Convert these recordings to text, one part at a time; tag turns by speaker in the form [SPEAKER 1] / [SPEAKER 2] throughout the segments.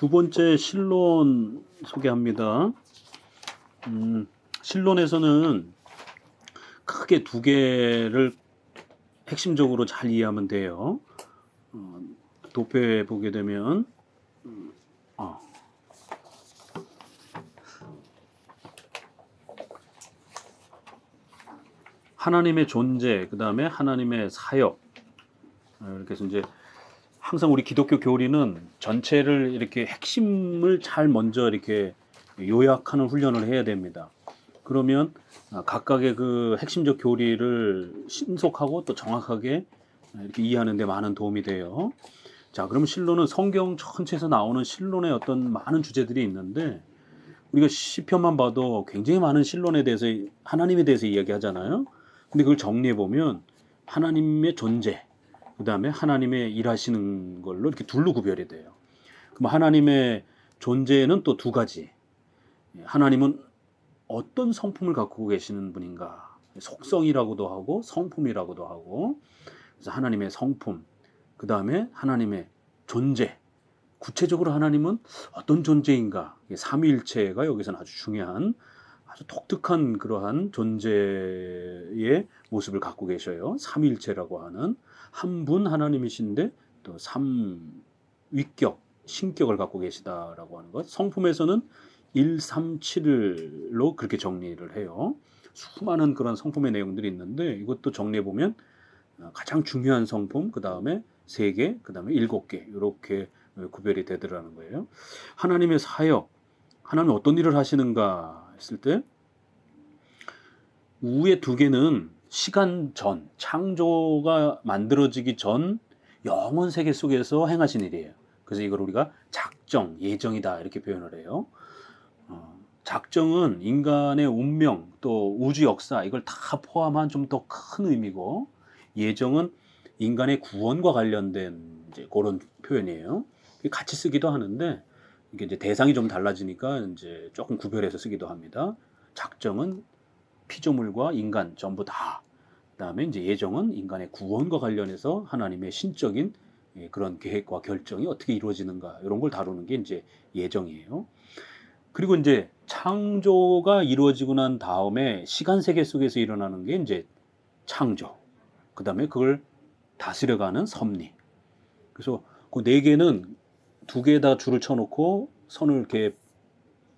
[SPEAKER 1] 두 번째 신론 소개합니다. 신론에서는 크게 두 개를 핵심적으로 잘 이해하면 돼요. 도표에 보게 되면 하나님의 존재, 그 다음에 하나님의 사역. 이렇게 해서 이제 항상 우리 기독교 교리는 전체를 이렇게 핵심을 잘 먼저 이렇게 요약하는 훈련을 해야 됩니다. 그러면 각각의 그 핵심적 교리를 신속하고 또 정확하게 이렇게 이해하는 데 많은 도움이 돼요. 자, 그럼 신론은 성경 전체에서 나오는 신론의 어떤 많은 주제들이 있는데, 우리가 시편만 봐도 굉장히 많은 신론에 대해서, 하나님에 대해서 이야기하잖아요. 근데 그걸 정리해 보면 하나님의 존재, 그 다음에 하나님의 일하시는 걸로 이렇게 둘로 구별이 돼요. 그럼 하나님의 존재는 또 두 가지. 하나님은 어떤 성품을 갖고 계시는 분인가? 속성이라고도 하고 성품이라고도 하고. 그래서 하나님의 성품, 그 다음에 하나님의 존재. 구체적으로 하나님은 어떤 존재인가? 삼위일체가 여기서는 아주 중요한, 아주 독특한 그러한 존재의 모습을 갖고 계셔요. 삼위일체라고 하는 한 분 하나님이신데 또 삼위격, 신격을 갖고 계시다라고 하는 것. 성품에서는 137로 그렇게 정리를 해요. 수많은 그런 성품의 내용들이 있는데 이것도 정리해 보면 가장 중요한 성품, 그 다음에 3개, 그 다음에 7개 이렇게 구별이 되더라는 거예요. 하나님의 사역, 하나님은 어떤 일을 하시는가 했을 때 우의 2개는 시간 전, 창조가 만들어지기 전 영원 세계 속에서 행하신 일이에요. 그래서 이걸 우리가 작정, 예정이다 이렇게 표현을 해요. 작정은 인간의 운명 또 우주 역사 이걸 다 포함한 좀 더 큰 의미고, 예정은 인간의 구원과 관련된 이제 그런 표현이에요. 같이 쓰기도 하는데 이게 이제 대상이 좀 달라지니까 이제 조금 구별해서 쓰기도 합니다. 작정은 피조물과 인간 전부 다. 그다음에 이제 예정은 인간의 구원과 관련해서 하나님의 신적인 그런 계획과 결정이 어떻게 이루어지는가 이런 걸 다루는 게 이제 예정이에요. 그리고 이제 창조가 이루어지고 난 다음에 시간 세계 속에서 일어나는 게 이제 창조. 그다음에 그걸 다스려가는 섭리. 그래서 그 4개는 2개에다 줄을 쳐놓고 선을 이렇게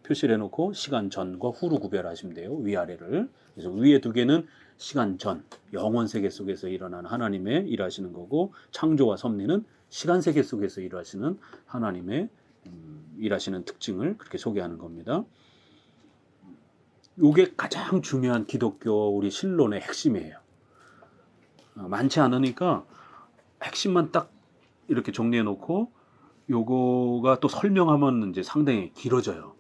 [SPEAKER 1] 표시를 해놓고 시간 전과 후로 구별하시면 돼요. 위아래를. 그래서 위에 2개는 시간 전, 영원 세계 속에서 일어나는 하나님의 일하시는 거고, 창조와 섭리는 시간 세계 속에서 일하시는 하나님의 일하시는 특징을 그렇게 소개하는 겁니다. 이게 가장 중요한 기독교 우리 신론의 핵심이에요. 많지 않으니까 핵심만 딱 이렇게 정리해 놓고 요거가 또 설명하면 이제 상당히 길어져요.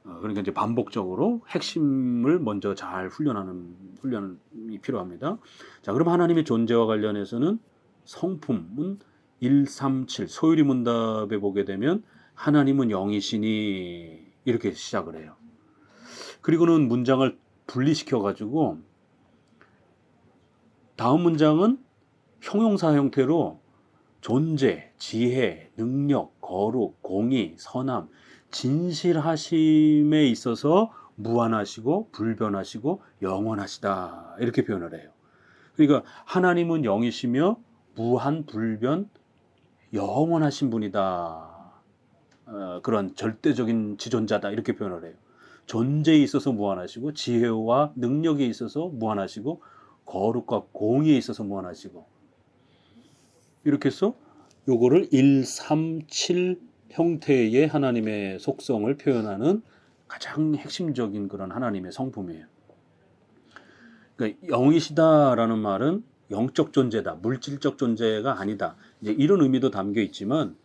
[SPEAKER 1] 그러니까 이제 반복적으로 핵심을 먼저 잘 훈련이 필요합니다. 자, 그럼 하나님의 존재와 관련해서는 성품은 137 소유리 문답에 보게 되면 하나님은 영이시니 이렇게 시작을 해요. 그리고는 문장을 분리시켜 가지고 다음 문장은 형용사 형태로 존재, 지혜, 능력, 거룩, 공의, 선함, 진실하심에 있어서 무한하시고 불변하시고 영원하시다 이렇게 표현을 해요. 그러니까 하나님은 영이시며 무한 불변 영원하신 분이다. 그런 절대적인 지존자다 이렇게 표현을 해요. 존재에 있어서 무한하시고 지혜와 능력에 있어서 무한하시고 거룩과 공의에 있어서 무한하시고, 이렇게 해서 요거를 137 형태의 하나님의 속성을 표현하는 가장 핵심적인 그런 하나님의 성품이에요. 그러니까 영이시다라는 말은 영적 존재다, 물질적 존재가 아니다. 이제 이런 의미도 담겨 있지만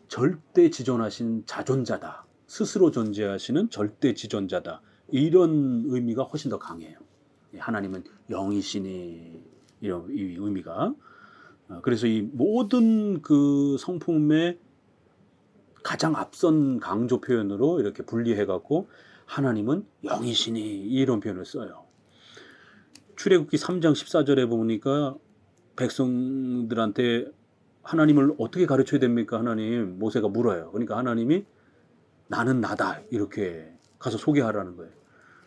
[SPEAKER 1] 절대 지존하신 자존자다, 스스로 존재하시는 절대 지존자다. 이런 의미가 훨씬 더 강해요. 하나님은 영이시니 이런 이 의미가. 그래서 이 모든 그 성품의 가장 앞선 강조 표현으로 이렇게 분리해갖고 하나님은 영이시니 이런 표현을 써요. 출애굽기 3장 14절에 보니까 백성들한테 하나님을 어떻게 가르쳐야 됩니까? 하나님, 모세가 물어요. 그러니까 하나님이 나는 나다 이렇게 가서 소개하라는 거예요.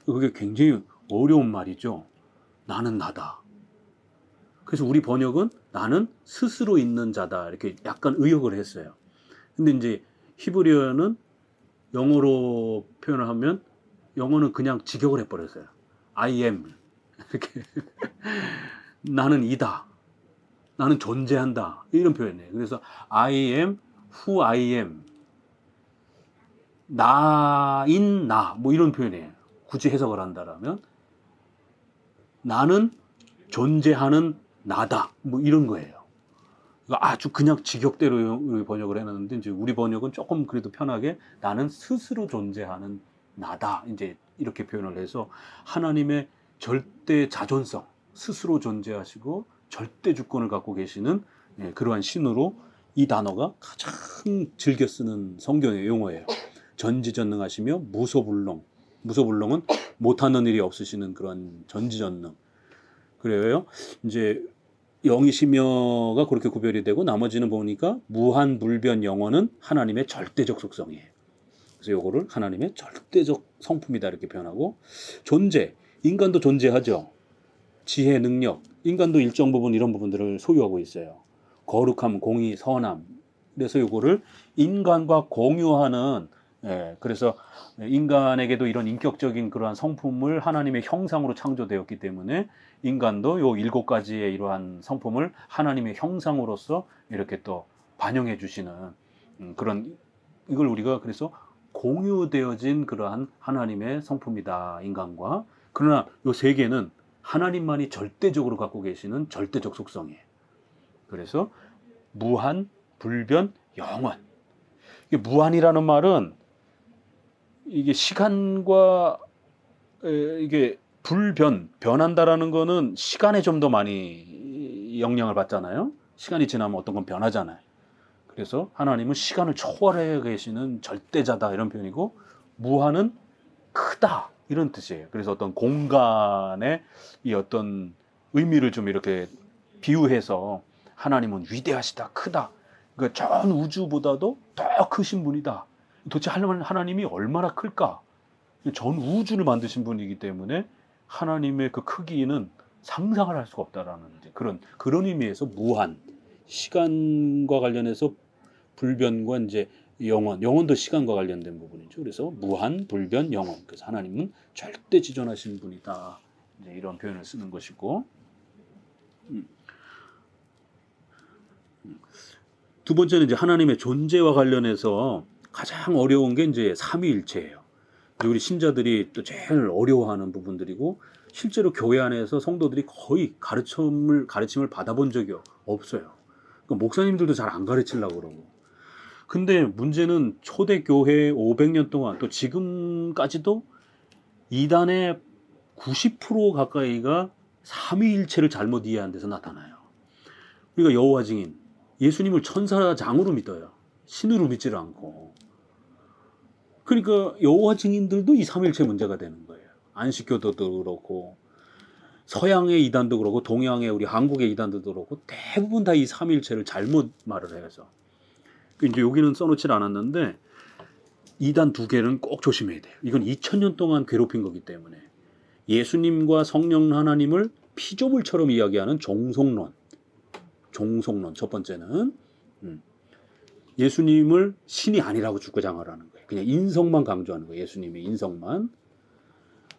[SPEAKER 1] 그게 굉장히 어려운 말이죠. 나는 나다. 그래서 우리 번역은 나는 스스로 있는 자다 이렇게 약간 의역을 했어요. 근데 이제 히브리어는 영어로 표현을 하면 영어는 그냥 직역을 해버렸어요. I am 이렇게 나는 이다. 나는 존재한다. 이런 표현이에요. 그래서 I am who I am. 나인 나. 뭐 이런 표현이에요. 굳이 해석을 한다라면 나는 존재하는 나다. 뭐 이런 거예요. 아주 그냥 직역대로 번역을 해놨는데 이제 우리 번역은 조금 그래도 편하게 나는 스스로 존재하는 나다. 이제 이렇게 표현을 해서 하나님의 절대 자존성, 스스로 존재하시고 절대 주권을 갖고 계시는 그러한 신으로 이 단어가 가장 즐겨 쓰는 성경의 용어예요. 전지전능하시며 무소불능. 무소불능은 못하는 일이 없으시는 그런 전지전능. 그래요. 이제 영이시며가 그렇게 구별이 되고 나머지는 보니까 무한불변 영원은 하나님의 절대적 속성이에요. 그래서 요거를 하나님의 절대적 성품이다 이렇게 표현하고 존재, 인간도 존재하죠. 지혜, 능력, 인간도 일정 부분 이런 부분들을 소유하고 있어요. 거룩함, 공의, 선함. 그래서 요거를 인간과 공유하는 그래서 인간에게도 이런 인격적인 그러한 성품을 하나님의 형상으로 창조되었기 때문에 인간도 요 7가지의 이러한 성품을 하나님의 형상으로서 이렇게 또 반영해 주시는 그런 이걸 우리가 그래서 공유되어진 그러한 하나님의 성품이다 인간과. 그러나 요 3개는 하나님만이 절대적으로 갖고 계시는 절대적 속성이에요. 그래서 무한, 불변, 영원. 이게 무한이라는 말은 이게 시간과 이게 변한다라는 거는 시간에 좀 더 많이 영향을 받잖아요. 시간이 지나면 어떤 건 변하잖아요. 그래서 하나님은 시간을 초월해 계시는 절대자다 이런 표현이고 무한은 크다 이런 뜻이에요. 그래서 어떤 공간의 이 어떤 의미를 좀 이렇게 비유해서 하나님은 위대하시다, 크다. 그러니까 전 우주보다도 더 크신 분이다. 도대체 하나님이 얼마나 클까? 전 우주를 만드신 분이기 때문에 하나님의 그 크기는 상상을 할 수가 없다라는 그런 의미에서 무한, 시간과 관련해서 불변과 이제 영원도 시간과 관련된 부분이죠. 그래서 무한, 불변, 영원. 그래서 하나님은 절대 지존하신 분이다. 이제 이런 표현을 쓰는 것이고. 두 번째는 이제 하나님의 존재와 관련해서 가장 어려운 게 이제 삼위일체예요. 우리 신자들이 또 제일 어려워하는 부분들이고 실제로 교회 안에서 성도들이 거의 가르침을 받아본 적이 없어요. 그러니까 목사님들도 잘 안 가르치려고 그러고. 근데 문제는 초대교회 500년 동안 또 지금까지도 이단의 90% 가까이가 삼위일체를 잘못 이해한 데서 나타나요. 그러니까 여호와 증인, 예수님을 천사장으로 믿어요. 신으로 믿지를 않고. 그러니까 여호와 증인들도 이 삼일체 문제가 되는 거예요. 안식교도도 그렇고 서양의 이단도 그렇고 동양의 우리 한국의 이단들도 그렇고 대부분 다 이 삼일체를 잘못 말을 해서 이제 여기는 써놓질 않았는데 이단 2개는 꼭 조심해야 돼요. 이건 2000년 동안 괴롭힌 거기 때문에 예수님과 성령 하나님을 피조물처럼 이야기하는 종속론 첫 번째는 예수님을 신이 아니라고 주장을 하는 거예요. 그냥 인성만 강조하는 거예요. 예수님의 인성만.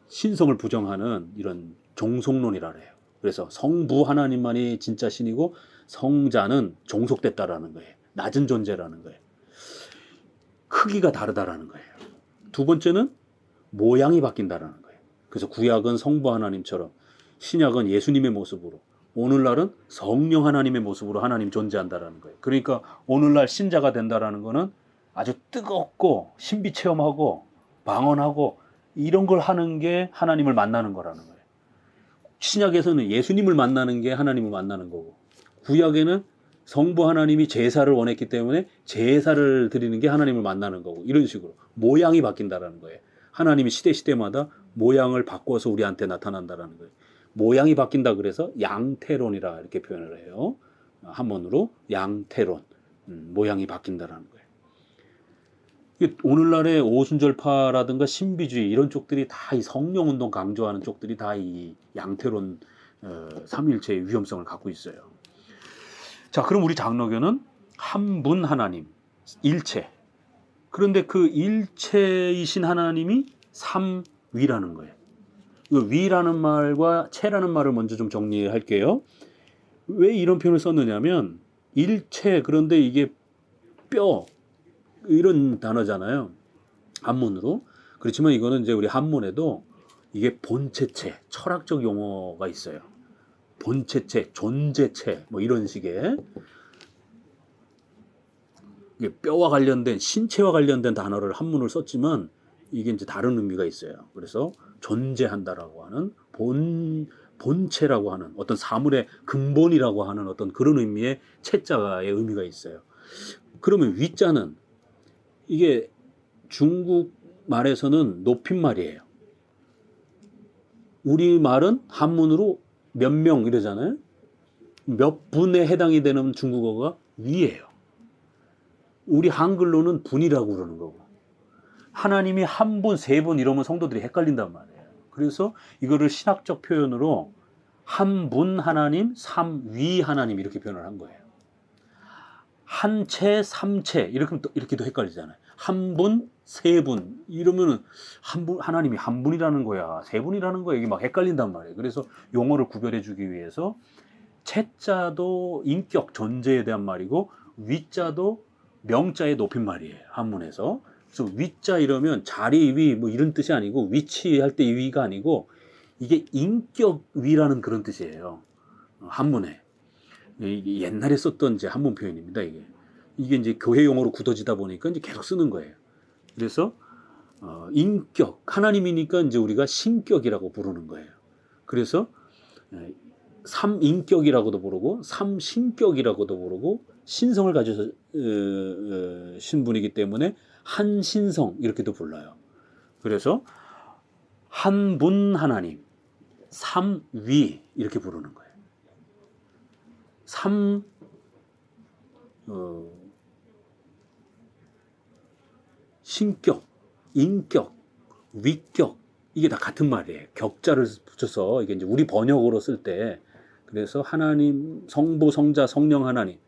[SPEAKER 1] 신성을 부정하는 이런 종속론이라 해요. 그래서 성부 하나님만이 진짜 신이고 성자는 종속됐다라는 거예요. 낮은 존재라는 거예요. 크기가 다르다라는 거예요. 두 번째는 모양이 바뀐다라는 거예요. 그래서 구약은 성부 하나님처럼 신약은 예수님의 모습으로 오늘날은 성령 하나님의 모습으로 하나님 존재한다라는 거예요. 그러니까 오늘날 신자가 된다라는 거는 아주 뜨겁고 신비 체험하고 방언하고 이런 걸 하는 게 하나님을 만나는 거라는 거예요. 신약에서는 예수님을 만나는 게 하나님을 만나는 거고 구약에는 성부 하나님이 제사를 원했기 때문에 제사를 드리는 게 하나님을 만나는 거고 이런 식으로 모양이 바뀐다라는 거예요. 하나님이 시대마다 모양을 바꿔서 우리한테 나타난다라는 거예요. 모양이 바뀐다 그래서 양태론이라 이렇게 표현을 해요. 한문으로 양태론, 모양이 바뀐다라는 거예요. 이게 오늘날의 오순절파라든가 신비주의 이런 쪽들이 다 이 성령 운동 강조하는 쪽들이 다 이 양태론 삼위일체의 위험성을 갖고 있어요. 자, 그럼 우리 장로교는 한 분 하나님, 일체. 그런데 그 일체이신 하나님이 삼위라는 거예요. 이 위라는 말과 체라는 말을 먼저 좀 정리할게요. 왜 이런 표현을 썼느냐면 일체, 그런데 이게 뼈 이런 단어잖아요. 한문으로. 그렇지만 이거는 이제 우리 한문에도 이게 본체체, 철학적 용어가 있어요. 본체체, 존재체 뭐 이런 식의 이게 뼈와 관련된 신체와 관련된 단어를 한문을 썼지만 이게 이제 다른 의미가 있어요. 그래서 존재한다라고 하는 본체라고 하는 어떤 사물의 근본이라고 하는 어떤 그런 의미의 체자의 의미가 있어요. 그러면 위자는 이게 중국 말에서는 높임말이에요. 우리 말은 한문으로 몇 명 이러잖아요. 몇 분에 해당이 되는 중국어가 위예요. 우리 한글로는 분이라고 그러는 거고. 하나님이 한 분, 세 분 이러면 성도들이 헷갈린단 말이에요. 그래서 이거를 신학적 표현으로 한 분 하나님, 삼위 하나님 이렇게 표현을 한 거예요. 한체, 삼체 이렇게도 헷갈리잖아요. 한 분, 세 분 이러면은 한 분 하나님이 한 분이라는 거야, 세 분이라는 거야, 이게 막 헷갈린단 말이에요. 그래서 용어를 구별해주기 위해서 채자도 인격 존재에 대한 말이고 위자도 명자의 높임말이에요. 한문에서. 그래서 위자 이러면 자리 위 뭐 이런 뜻이 아니고 위치할 때 이 위가 아니고 이게 인격 위라는 그런 뜻이에요. 한문에. 옛날에 썼던 이제 한문 표현입니다. 이게 이제 교회 용어로 굳어지다 보니까 이제 계속 쓰는 거예요. 그래서 인격 하나님이니까 이제 우리가 신격이라고 부르는 거예요. 그래서 삼인격이라고도 부르고 삼신격이라고도 부르고 신성을 가지신 분이기 때문에 한신성 이렇게도 불러요. 그래서 한 분 하나님, 삼위 이렇게 부르는 거예요. 신격, 인격, 위격 이게 다 같은 말이에요. 격자를 붙여서 이게 이제 우리 번역으로 쓸 때 그래서 하나님, 성부, 성자, 성령 하나님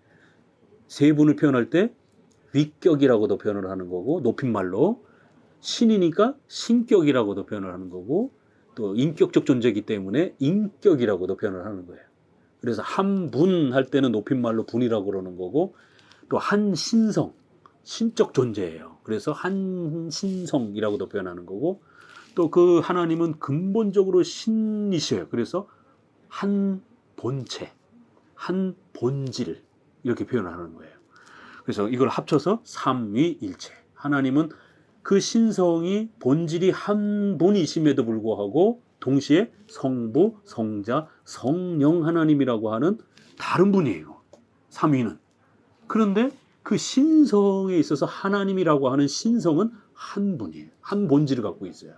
[SPEAKER 1] 세 분을 표현할 때 위격이라고도 표현을 하는 거고 높임말로 신이니까 신격이라고도 표현을 하는 거고 또 인격적 존재이기 때문에 인격이라고도 표현을 하는 거예요. 그래서 한 분 할 때는 높임말로 분이라고 그러는 거고 또 한 신성, 신적 존재예요. 그래서 한 신성이라고도 표현하는 거고 또 그 하나님은 근본적으로 신이셔요. 그래서 한 본체, 한 본질 이렇게 표현을 하는 거예요. 그래서 이걸 합쳐서 삼위일체. 하나님은 그 신성이 본질이 한 분이심에도 불구하고 동시에 성부, 성자, 성령 하나님이라고 하는 다른 분이에요. 삼위는. 그런데 그 신성에 있어서 하나님이라고 하는 신성은 한 분이에요. 한 본질을 갖고 있어요.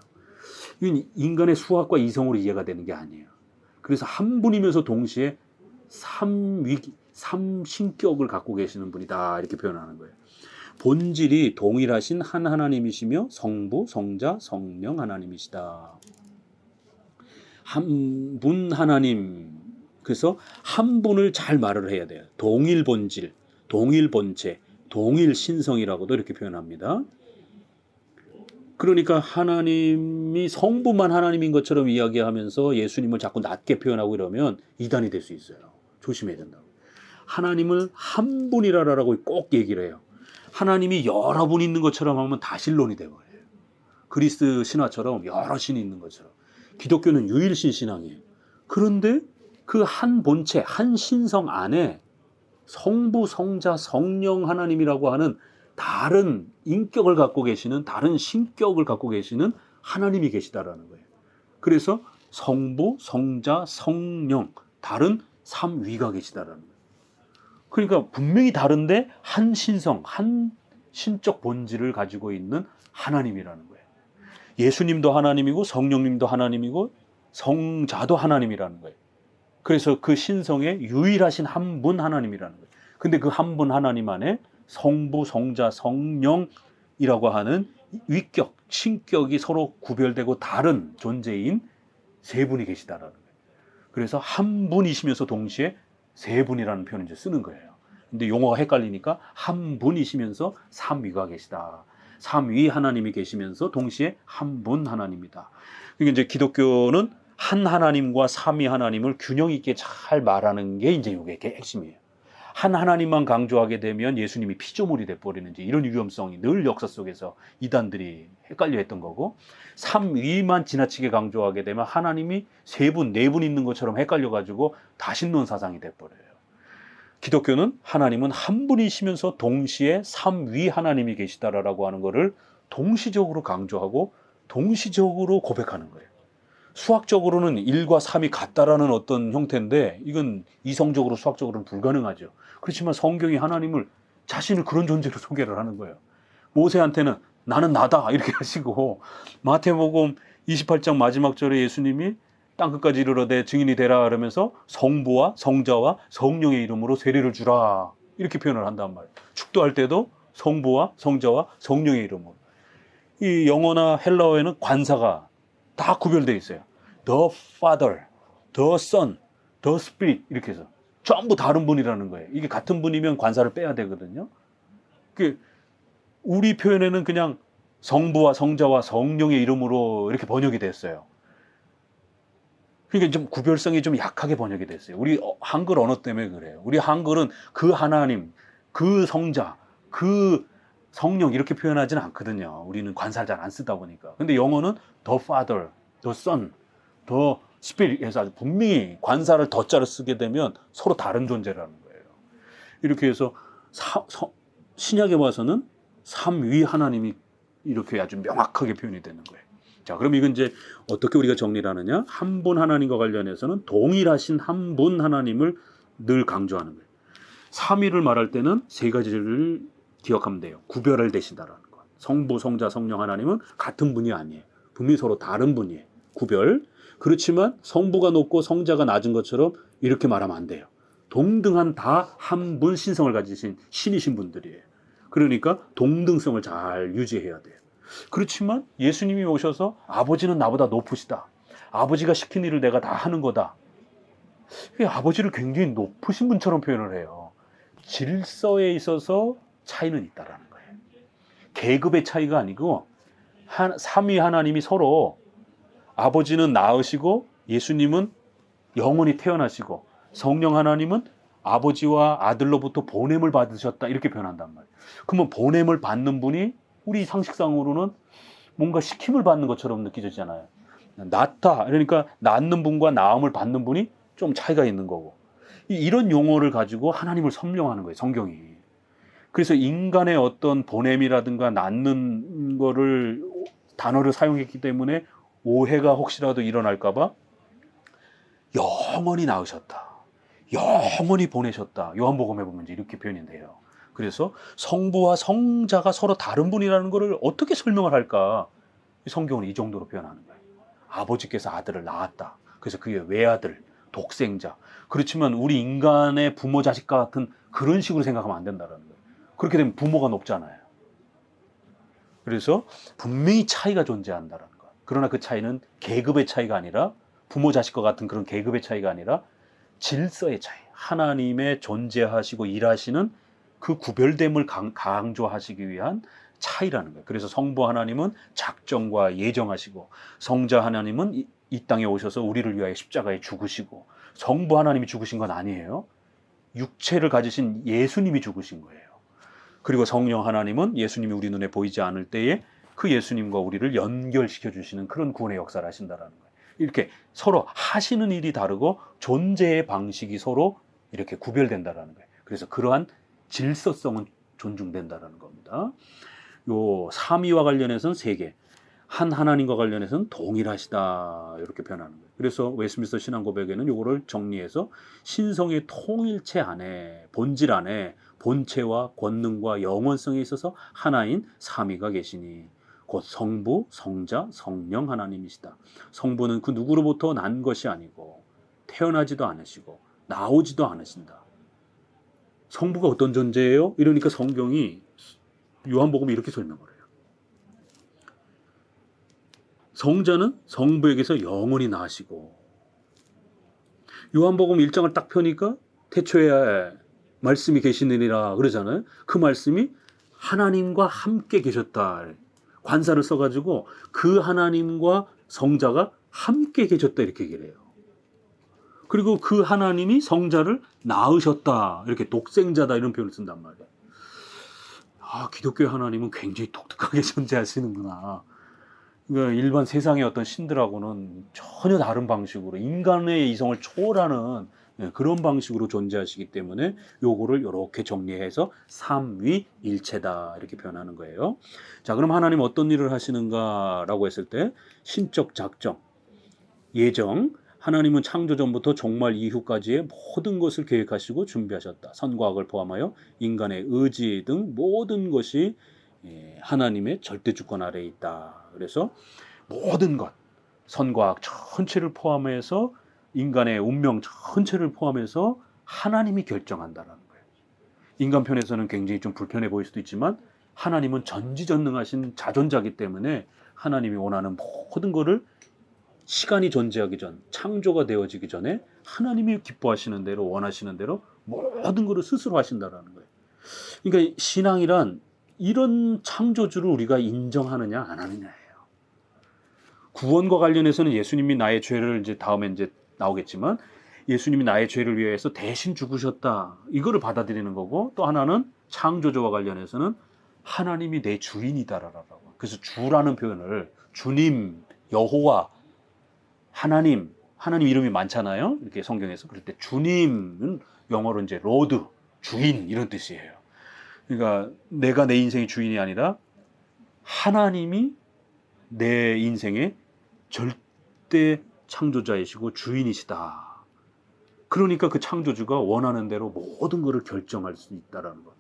[SPEAKER 1] 이건 인간의 수학과 이성으로 이해가 되는 게 아니에요. 그래서 한 분이면서 동시에 삼신격을 갖고 계시는 분이다 이렇게 표현하는 거예요. 본질이 동일하신 한 하나님이시며 성부, 성자, 성령 하나님이시다. 한 분 하나님. 그래서 한 분을 잘 말을 해야 돼요. 동일 본질, 동일 본체, 동일 신성이라고도 이렇게 표현합니다. 그러니까 하나님이 성부만 하나님인 것처럼 이야기하면서 예수님을 자꾸 낮게 표현하고 이러면 이단이 될 수 있어요. 조심해야 된다고. 하나님을 한 분이라고 꼭 얘기를 해요. 하나님이 여러 분 있는 것처럼 하면 다신론이 돼버려요. 그리스 신화처럼 여러 신이 있는 것처럼. 기독교는 유일신 신앙이에요. 그런데 그 한 본체, 한 신성 안에 성부, 성자, 성령 하나님이라고 하는 다른 인격을 갖고 계시는, 다른 신격을 갖고 계시는 하나님이 계시다라는 거예요. 그래서 성부, 성자, 성령, 다른 삼위가 계시다라는 거예요. 그러니까 분명히 다른데 한 신성, 한 신적 본질을 가지고 있는 하나님이라는 거예요. 예수님도 하나님이고 성령님도 하나님이고 성자도 하나님이라는 거예요. 그래서 그 신성의 유일하신 한 분 하나님이라는 거예요. 근데 그 한 분 하나님 안에 성부, 성자, 성령 삼위라고 하는 위격, 신격이 서로 구별되고 다른 존재인 세 분이 계시다라는 거예요. 그래서 한 분이시면서 동시에 세 분이라는 표현을 이제 쓰는 거예요. 근데 용어가 헷갈리니까 한 분이시면서 삼위가 계시다. 삼위 하나님이 계시면서 동시에 한 분 하나님이다. 그러니까 이제 기독교는 한 하나님과 삼위 하나님을 균형 있게 잘 말하는 게 이제 이게 핵심이에요. 한 하나님만 강조하게 되면 예수님이 피조물이 돼버리는지 이런 위험성이 늘 역사 속에서 이단들이 헷갈려 했던 거고, 삼위만 지나치게 강조하게 되면 하나님이 세 분, 네 분 있는 것처럼 헷갈려가지고 다신론 사상이 돼버려요. 기독교는 하나님은 한 분이시면서 동시에 삼위 하나님이 계시다라고 하는 것을 동시적으로 강조하고 동시적으로 고백하는 거예요. 수학적으로는 1과 3이 같다라는 어떤 형태인데 이건 이성적으로 수학적으로는 불가능하죠. 그렇지만 성경이 하나님을 자신을 그런 존재로 소개를 하는 거예요. 모세한테는 나는 나다 이렇게 하시고, 마태복음 28장 마지막 절에 예수님이 땅끝까지 이르러되 증인이 되라 그러면서 성부와 성자와 성령의 이름으로 세례를 주라 이렇게 표현을 한단 말이에요. 축도할 때도 성부와 성자와 성령의 이름으로. 이 영어나 헬라어에는 관사가 다 구별되어 있어요. The Father, The Son, The Spirit 이렇게 해서 전부 다른 분이라는 거예요. 이게 같은 분이면 관사를 빼야 되거든요. 우리 표현에는 그냥 성부와 성자와 성령의 이름으로 이렇게 번역이 됐어요. 그러니까 좀 구별성이 좀 약하게 번역이 됐어요. 우리 한글 언어 때문에 그래요. 우리 한글은 그 하나님, 그 성자, 그 성령 이렇게 표현하지는 않거든요. 우리는 관사를 잘 안 쓰다 보니까. 근데 영어는 The Father, The Son, The Spirit 해서 아주 분명히 관사를 더자를 쓰게 되면 서로 다른 존재라는 거예요. 이렇게 해서 신약에 와서는 삼위 하나님이 이렇게 아주 명확하게 표현이 되는 거예요. 자, 그럼 이건 이제 어떻게 우리가 정리를 하느냐? 한 분 하나님과 관련해서는 동일하신 한 분 하나님을 늘 강조하는 거예요. 삼위를 말할 때는 세 가지를 기억하면 돼요. 구별을 되신다라는 것. 성부, 성자, 성령 하나님은 같은 분이 아니에요. 분명히 서로 다른 분이에요. 구별. 그렇지만 성부가 높고 성자가 낮은 것처럼 이렇게 말하면 안 돼요. 동등한 다 한 분 신성을 가지신 신이신 분들이에요. 그러니까 동등성을 잘 유지해야 돼요. 그렇지만 예수님이 오셔서 아버지는 나보다 높으시다. 아버지가 시킨 일을 내가 다 하는 거다. 아버지를 굉장히 높으신 분처럼 표현을 해요. 질서에 있어서 차이는 있다라는 거예요. 계급의 차이가 아니고 삼위 하나님이 서로, 아버지는 나으시고 예수님은 영원히 태어나시고 성령 하나님은 아버지와 아들로부터 보냄을 받으셨다 이렇게 표현한단 말이에요. 그러면 보냄을 받는 분이 우리 상식상으로는 뭔가 시킴을 받는 것처럼 느껴지잖아요. 낳다 그러니까 낳는 분과 낳음을 받는 분이 좀 차이가 있는 거고, 이런 용어를 가지고 하나님을 설명하는 거예요, 성경이. 그래서 인간의 어떤 보냄이라든가 낳는 거를 단어를 사용했기 때문에 오해가 혹시라도 일어날까 봐 영원히 낳으셨다, 영원히 보내셨다, 요한복음에 보면 이제 이렇게 표현이 돼요. 그래서 성부와 성자가 서로 다른 분이라는 것을 어떻게 설명을 할까? 성경은 이 정도로 표현하는 거예요. 아버지께서 아들을 낳았다. 그래서 그게 외아들, 독생자. 그렇지만 우리 인간의 부모 자식과 같은 그런 식으로 생각하면 안 된다는 거예요. 그렇게 되면 부모가 높잖아요. 그래서 분명히 차이가 존재한다는 거예요. 그러나 그 차이는 계급의 차이가 아니라, 부모 자식과 같은 그런 계급의 차이가 아니라 질서의 차이. 하나님의 존재하시고 일하시는 그 구별됨을 강조하시기 위한 차이라는 거예요. 그래서 성부 하나님은 작정과 예정하시고, 성자 하나님은 이 땅에 오셔서 우리를 위하여 십자가에 죽으시고, 성부 하나님이 죽으신 건 아니에요. 육체를 가지신 예수님이 죽으신 거예요. 그리고 성령 하나님은 예수님이 우리 눈에 보이지 않을 때에 그 예수님과 우리를 연결시켜 주시는 그런 구원의 역사를 하신다는 거예요. 이렇게 서로 하시는 일이 다르고 존재의 방식이 서로 이렇게 구별된다는 거예요. 그래서 그러한 질서성은 존중된다는 겁니다. 요 삼위와 관련해서는 세 개, 한 하나님과 관련해서는 동일하시다 이렇게 표현하는 거예요. 그래서 웨스트민스터 신앙고백에는 요거를 정리해서 신성의 통일체 안에, 본질 안에 본체와 권능과 영원성에 있어서 하나인 삼위가 계시니 곧 성부, 성자, 성령 하나님이시다. 성부는 그 누구로부터 난 것이 아니고 태어나지도 않으시고 나오지도 않으신다. 성부가 어떤 존재예요? 이러니까 성경이, 요한복음이 이렇게 설명을 해요. 성자는 성부에게서 영원히 나시고. 요한복음 1장을 딱 펴니까 태초에 말씀이 계시느니라 그러잖아요. 그 말씀이 하나님과 함께 계셨다. 관사를 써가지고 그 하나님과 성자가 함께 계셨다 이렇게 얘기를 해요. 그리고 그 하나님이 성자를 낳으셨다. 이렇게 독생자다 이런 표현을 쓴단 말이에요. 아, 기독교의 하나님은 굉장히 독특하게 존재하시는구나. 그러니까 일반 세상의 어떤 신들하고는 전혀 다른 방식으로 인간의 이성을 초월하는 그런 방식으로 존재하시기 때문에 요거를 이렇게 정리해서 삼위일체다 이렇게 표현하는 거예요. 자, 그럼 하나님 어떤 일을 하시는가라고 했을 때 신적 작정, 예정, 하나님은 창조 전부터 종말 이후까지의 모든 것을 계획하시고 준비하셨다. 선과 악을 포함하여 인간의 의지 등 모든 것이 하나님의 절대 주권 아래에 있다. 그래서 모든 것, 선과 악 전체를 포함해서 인간의 운명 전체를 포함해서 하나님이 결정한다는 거예요. 인간 편에서는 굉장히 좀 불편해 보일 수도 있지만 하나님은 전지전능하신 자존자이기 때문에 하나님이 원하는 모든 것을 시간이 존재하기 전, 창조가 되어지기 전에 하나님이 기뻐하시는 대로 원하시는 대로 모든 것을 스스로 하신다는 거예요. 그러니까 신앙이란 이런 창조주를 우리가 인정하느냐 안 하느냐예요. 구원과 관련해서는 예수님이 나의 죄를 이제 다음에 이제 나오겠지만 예수님이 나의 죄를 위해서 대신 죽으셨다. 이거를 받아들이는 거고 또 하나는 창조주와 관련해서는 하나님이 내 주인이다라고. 그래서 주라는 표현을 주님, 여호와, 하나님 이름이 많잖아요. 이렇게 성경에서. 그럴 때 주님은 영어로 이제 로드, 주인 이런 뜻이에요. 그러니까 내가 내 인생의 주인이 아니라 하나님이 내 인생의 절대 창조자이시고 주인이시다. 그러니까 그 창조주가 원하는 대로 모든 것을 결정할 수 있다라는 것.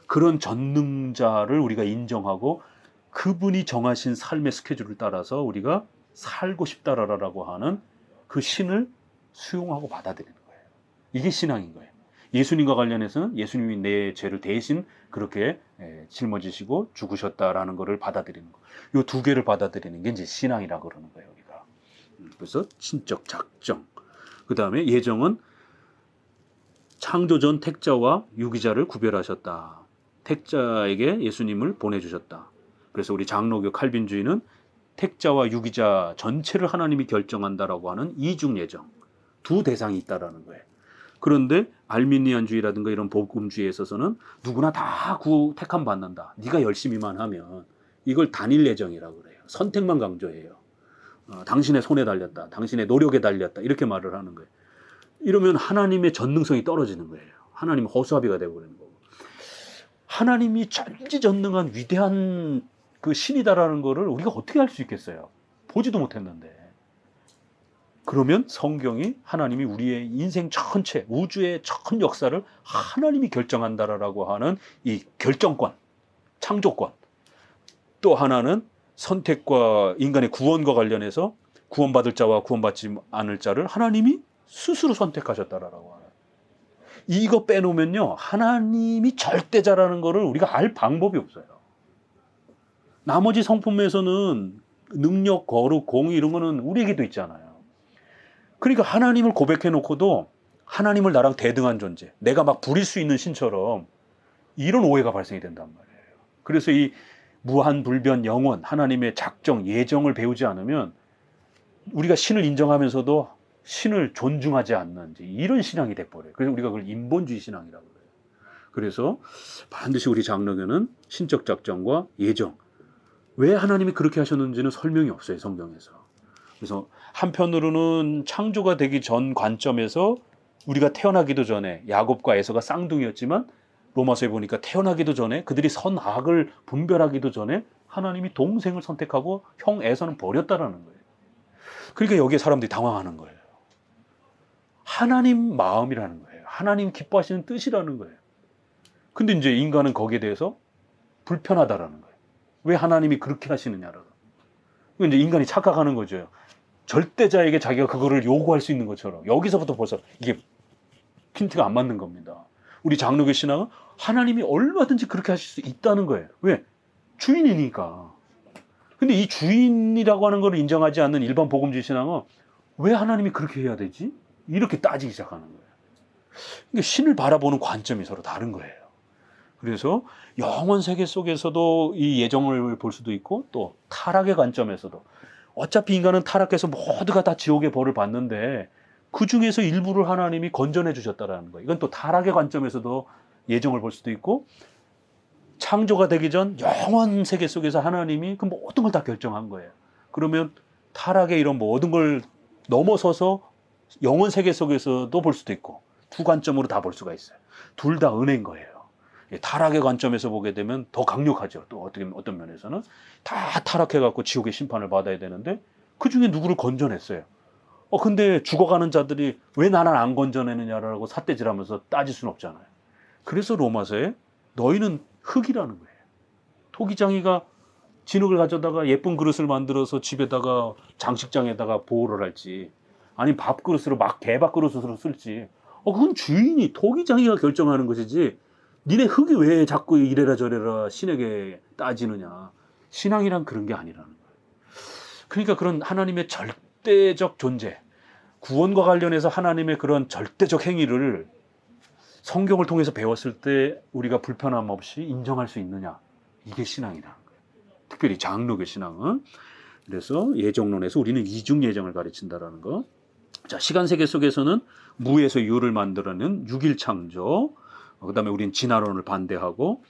[SPEAKER 1] 그런 전능자를 우리가 인정하고 그분이 정하신 삶의 스케줄을 따라서 우리가 살고 싶다라고 하는 그 신을 수용하고 받아들이는 거예요. 이게 신앙인 거예요. 예수님과 관련해서는 예수님이 내 죄를 대신 그렇게 짊어지시고 죽으셨다라는 것을 받아들이는 거. 이 두 개를 받아들이는 게 이제 신앙이라고 그러는 거예요, 우리가. 그래서 신적 작정. 그 다음에 예정은 창조 전 택자와 유기자를 구별하셨다. 택자에게 예수님을 보내주셨다. 그래서 우리 장로교 칼빈주의는 택자와 유기자 전체를 하나님이 결정한다라고 하는 이중 예정. 두 대상이 있다라는 거예요. 그런데 알미니안주의라든가 이런 복음주의에 있어서는 누구나 다 택함 받는다. 네가 열심히만 하면 이걸 단일 예정이라고 그래요. 선택만 강조해요. 당신의 손에 달렸다. 당신의 노력에 달렸다. 이렇게 말을 하는 거예요. 이러면 하나님의 전능성이 떨어지는 거예요. 하나님 허수아비가 되어버리는 거고. 하나님이 전지전능한 위대한 그 신이다라는 거를 우리가 어떻게 알 수 있겠어요? 보지도 못했는데. 그러면 성경이 하나님이 우리의 인생 전체, 우주의 전 역사를 하나님이 결정한다라고 하는 이 결정권, 창조권. 또 하나는 선택과 인간의 구원과 관련해서 구원받을 자와 구원받지 않을 자를 하나님이 스스로 선택하셨다라고 하는. 이거 빼놓으면요, 하나님이 절대자라는 거를 우리가 알 방법이 없어요. 나머지 성품에서는 능력, 거룩, 공의 이런 거는 우리에게도 있잖아요. 그러니까 하나님을 고백해 놓고도 하나님을 나랑 대등한 존재, 내가 막 부릴 수 있는 신처럼 이런 오해가 발생이 된단 말이에요. 그래서 이 무한불변 영원, 하나님의 작정, 예정을 배우지 않으면 우리가 신을 인정하면서도 신을 존중하지 않는 이런 신앙이 돼버려요. 그래서 우리가 그걸 인본주의 신앙이라고 그래요. 그래서 반드시 우리 장로교는 신적 작정과 예정, 왜 하나님이 그렇게 하셨는지는 설명이 없어요, 성경에서. 그래서 한편으로는 창조가 되기 전 관점에서 우리가 태어나기도 전에 야곱과 에서가 쌍둥이였지만 로마서에 보니까 태어나기도 전에 그들이 선악을 분별하기도 전에 하나님이 동생을 선택하고 형 에서는 버렸다라는 거예요. 그러니까 여기에 사람들이 당황하는 거예요. 하나님 마음이라는 거예요. 하나님 기뻐하시는 뜻이라는 거예요. 근데 이제 인간은 거기에 대해서 불편하다라는 거예요. 왜 하나님이 그렇게 하시느냐라고. 이제 인간이 착각하는 거죠. 절대자에게 자기가 그거를 요구할 수 있는 것처럼. 여기서부터 벌써 이게 핀트가 안 맞는 겁니다. 우리 장로교 신앙은 하나님이 얼마든지 그렇게 하실 수 있다는 거예요. 왜? 주인이니까. 근데 이 주인이라고 하는 걸 인정하지 않는 일반 복음주의 신앙은 왜 하나님이 그렇게 해야 되지? 이렇게 따지기 시작하는 거예요. 그러니까 신을 바라보는 관점이 서로 다른 거예요. 그래서 영원 세계 속에서도 이 예정을 볼 수도 있고 또 타락의 관점에서도 어차피 인간은 타락해서 모두가 다 지옥의 벌을 받는데 그 중에서 일부를 하나님이 건져내 주셨다라는 거예요. 이건 또 타락의 관점에서도 예정을 볼 수도 있고 창조가 되기 전 영원 세계 속에서 하나님이 그 모든 걸 다 결정한 거예요. 그러면 타락의 이런 모든 걸 넘어서서 영원 세계 속에서도 볼 수도 있고 두 관점으로 다 볼 수가 있어요. 둘 다 은혜인 거예요. 타락의 관점에서 보게 되면 더 강력하죠. 또 어떤 면에서는 다 타락해갖고 지옥의 심판을 받아야 되는데 그 중에 누구를 건져냈어요. 근데 죽어가는 자들이 왜 나는 안 건져내느냐라고 삿대질하면서 따질 수는 없잖아요. 그래서 로마서에 너희는 흙이라는 거예요. 토기장이가 진흙을 가져다가 예쁜 그릇을 만들어서 집에다가 장식장에다가 보호를 할지 아니 밥그릇으로 막 개밥그릇으로 쓸지 그건 주인이 토기장이가 결정하는 것이지 니네 흙이 왜 자꾸 이래라 저래라 신에게 따지느냐. 신앙이란 그런 게 아니라는 거예요. 그러니까 그런 하나님의 절대적 존재, 구원과 관련해서 하나님의 그런 절대적 행위를 성경을 통해서 배웠을 때 우리가 불편함 없이 인정할 수 있느냐. 이게 신앙이라는 거예요. 특별히 장로교 신앙은. 그래서 예정론에서 우리는 이중 예정을 가르친다라는 거. 자, 시간 세계 속에서는 무에서 유를 만들어낸 육일 창조. 그다음에 우리는 진화론을 반대하고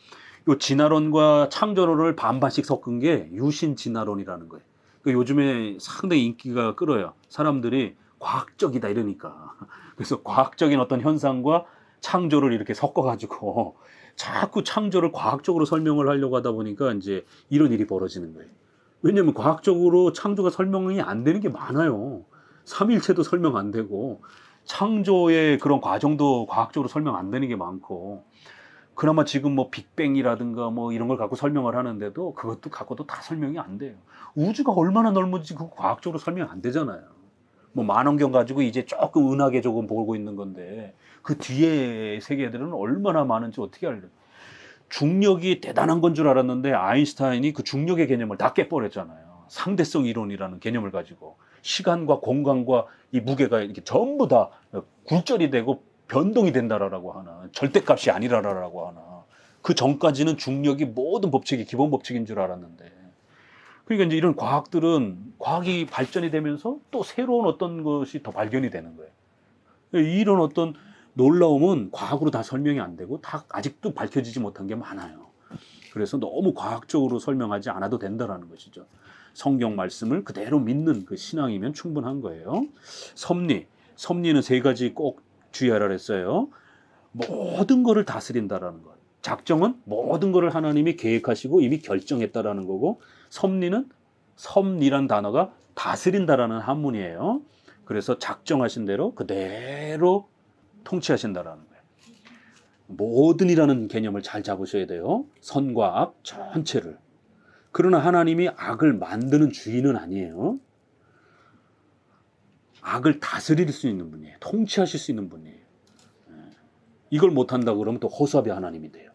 [SPEAKER 1] 이 진화론과 창조론을 반반씩 섞은 게 유신 진화론이라는 거예요. 요즘에 상당히 인기가 끌어요. 사람들이 과학적이다 이러니까. 그래서 과학적인 어떤 현상과 창조를 이렇게 섞어가지고 자꾸 창조를 과학적으로 설명을 하려고 하다 보니까 이제 이런 일이 벌어지는 거예요. 왜냐하면 과학적으로 창조가 설명이 안 되는 게 많아요. 삼일체도 설명 안 되고 창조의 그런 과정도 과학적으로 설명 안 되는 게 많고 그나마 지금 뭐 빅뱅이라든가 뭐 이런 걸 갖고 설명을 하는데도 그것도 갖고도 다 설명이 안 돼요. 우주가 얼마나 넓은지 그거 과학적으로 설명 안 되잖아요. 뭐 만원경 가지고 이제 조금 은하계 조금 보고 있는 건데 그 뒤에 세계들은 얼마나 많은지 어떻게 알려. 중력이 대단한 건 줄 알았는데 아인슈타인이 그 중력의 개념을 다 깨버렸잖아요. 상대성 이론이라는 개념을 가지고 시간과 공간과 이 무게가 이렇게 전부 다 굴절이 되고 변동이 된다라고 하나, 절대값이 아니라라고 하나. 그 전까지는 중력이 모든 법칙이 기본 법칙인 줄 알았는데. 그러니까 이제 이런 과학들은 과학이 발전이 되면서 또 새로운 어떤 것이 더 발견이 되는 거예요. 이런 어떤 놀라움은 과학으로 다 설명이 안 되고 다 아직도 밝혀지지 못한 게 많아요. 그래서 너무 과학적으로 설명하지 않아도 된다라는 것이죠. 성경 말씀을 그대로 믿는 그 신앙이면 충분한 거예요. 섭리는 세 가지 꼭 주의하라 그랬어요. 모든 거를 다스린다라는 것. 작정은 모든 거를 하나님이 계획하시고 이미 결정했다라는 거고 섭리란 단어가 다스린다라는 한문이에요. 그래서 작정하신 대로 그대로 통치하신다라는 거예요. 모든이라는 개념을 잘 잡으셔야 돼요. 선과 악 전체를. 그러나 하나님이 악을 만드는 주인은 아니에요. 악을 다스릴 수 있는 분이에요. 통치하실 수 있는 분이에요. 이걸 못한다고 그러면 또 허수아비 하나님이 돼요.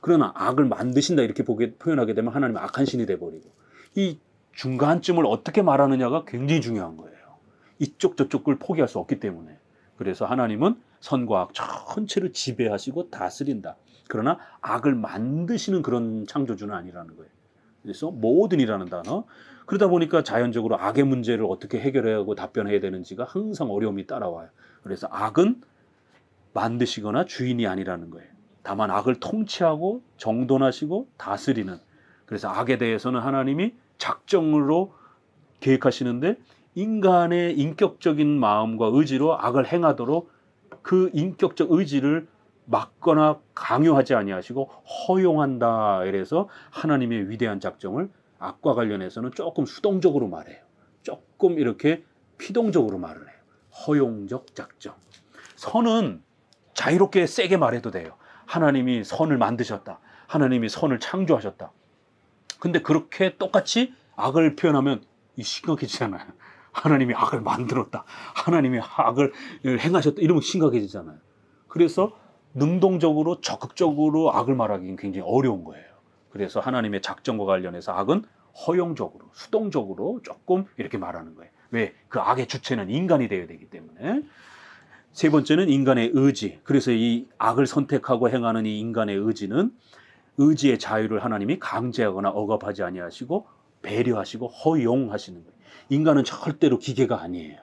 [SPEAKER 1] 그러나 악을 만드신다 이렇게 표현하게 되면 하나님은 악한 신이 돼버리고 이 중간쯤을 어떻게 말하느냐가 굉장히 중요한 거예요. 이쪽 저쪽을 포기할 수 없기 때문에. 그래서 하나님은 선과 악 전체를 지배하시고 다스린다. 그러나 악을 만드시는 그런 창조주는 아니라는 거예요. 그래서 모든이라는 단어. 그러다 보니까 자연적으로 악의 문제를 어떻게 해결해야 하고 답변해야 되는지가 항상 어려움이 따라와요. 그래서 악은 만드시거나 주인이 아니라는 거예요. 다만 악을 통치하고 정돈하시고 다스리는. 그래서 악에 대해서는 하나님이 작정으로 계획하시는데 인간의 인격적인 마음과 의지로 악을 행하도록 그 인격적 의지를 막거나 강요하지 아니하시고 허용한다. 이래서 하나님의 위대한 작정을 악과 관련해서는 조금 수동적으로 말해요. 조금 이렇게 피동적으로 말을 해요. 허용적 작정. 선은 자유롭게 세게 말해도 돼요. 하나님이 선을 만드셨다. 하나님이 선을 창조하셨다. 근데 그렇게 똑같이 악을 표현하면 심각해지잖아요. 하나님이 악을 만들었다. 하나님이 악을 행하셨다. 이러면 심각해지잖아요. 그래서 능동적으로 적극적으로 악을 말하기는 굉장히 어려운 거예요. 그래서 하나님의 작정과 관련해서 악은 허용적으로, 수동적으로 조금 이렇게 말하는 거예요. 왜? 그 악의 주체는 인간이 되어야 되기 때문에. 세 번째는 인간의 의지. 그래서 이 악을 선택하고 행하는 이 인간의 의지는 의지의 자유를 하나님이 강제하거나 억압하지 아니하시고 배려하시고 허용하시는 거예요. 인간은 절대로 기계가 아니에요.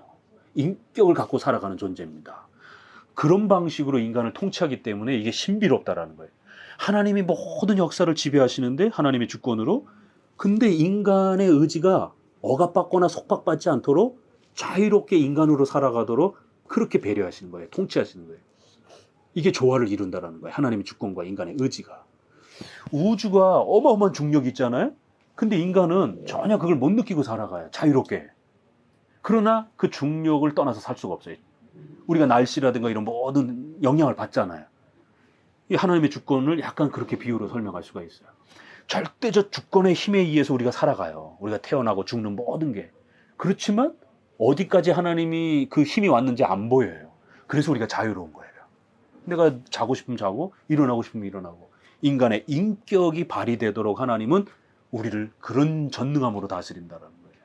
[SPEAKER 1] 인격을 갖고 살아가는 존재입니다. 그런 방식으로 인간을 통치하기 때문에 이게 신비롭다라는 거예요. 하나님이 모든 역사를 지배하시는데 하나님의 주권으로, 근데 인간의 의지가 억압받거나 속박받지 않도록 자유롭게 인간으로 살아가도록 그렇게 배려하시는 거예요. 통치하시는 거예요. 이게 조화를 이룬다라는 거예요. 하나님의 주권과 인간의 의지가. 우주가 어마어마한 중력이 있잖아요. 근데 인간은 전혀 그걸 못 느끼고 살아가요. 자유롭게. 그러나 그 중력을 떠나서 살 수가 없어요. 우리가 날씨라든가 이런 모든 영향을 받잖아요. 이 하나님의 주권을 약간 그렇게 비유로 설명할 수가 있어요. 절대적 주권의 힘에 의해서 우리가 살아가요. 우리가 태어나고 죽는 모든 게. 그렇지만 어디까지 하나님이 그 힘이 왔는지 안 보여요. 그래서 우리가 자유로운 거예요. 내가 자고 싶으면 자고 일어나고 싶으면 일어나고, 인간의 인격이 발휘되도록 하나님은 우리를 그런 전능함으로 다스린다는 거예요.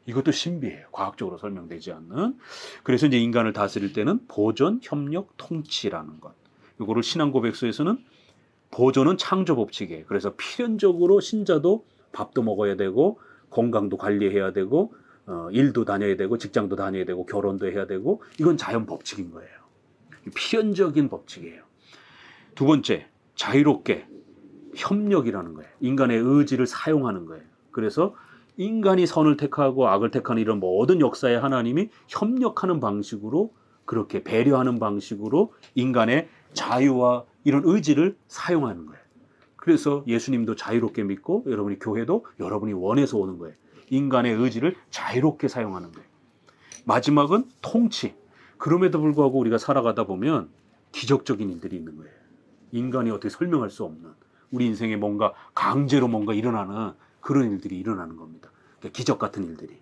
[SPEAKER 1] 이것도 신비해요. 과학적으로 설명되지 않는. 그래서 이제 인간을 다스릴 때는 보존, 협력, 통치라는 것. 이거를 신앙고백서에서는 보존은 창조 법칙이에요. 그래서 필연적으로 신자도 밥도 먹어야 되고 건강도 관리해야 되고 일도 다녀야 되고 직장도 다녀야 되고 결혼도 해야 되고, 이건 자연 법칙인 거예요. 필연적인 법칙이에요. 두 번째, 자유롭게 협력이라는 거예요. 인간의 의지를 사용하는 거예요. 그래서 인간이 선을 택하고 악을 택하는 이런 모든 역사에 하나님이 협력하는 방식으로, 그렇게 배려하는 방식으로 인간의 자유와 이런 의지를 사용하는 거예요. 그래서 예수님도 자유롭게 믿고 여러분이 교회도 여러분이 원해서 오는 거예요. 인간의 의지를 자유롭게 사용하는 거예요. 마지막은 통치. 그럼에도 불구하고 우리가 살아가다 보면 기적적인 일들이 있는 거예요. 인간이 어떻게 설명할 수 없는, 우리 인생에 뭔가 강제로 뭔가 일어나는 그런 일들이 일어나는 겁니다. 기적 같은 일들이.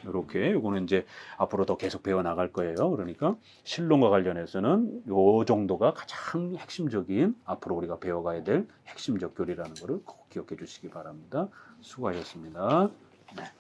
[SPEAKER 1] 이렇게 요거는 이제 앞으로 더 계속 배워 나갈 거예요. 그러니까 신론과 관련해서는 요 정도가 가장 핵심적인, 앞으로 우리가 배워가야 될 핵심적 교리라는 것을 꼭 기억해 주시기 바랍니다. 수고하셨습니다. 네.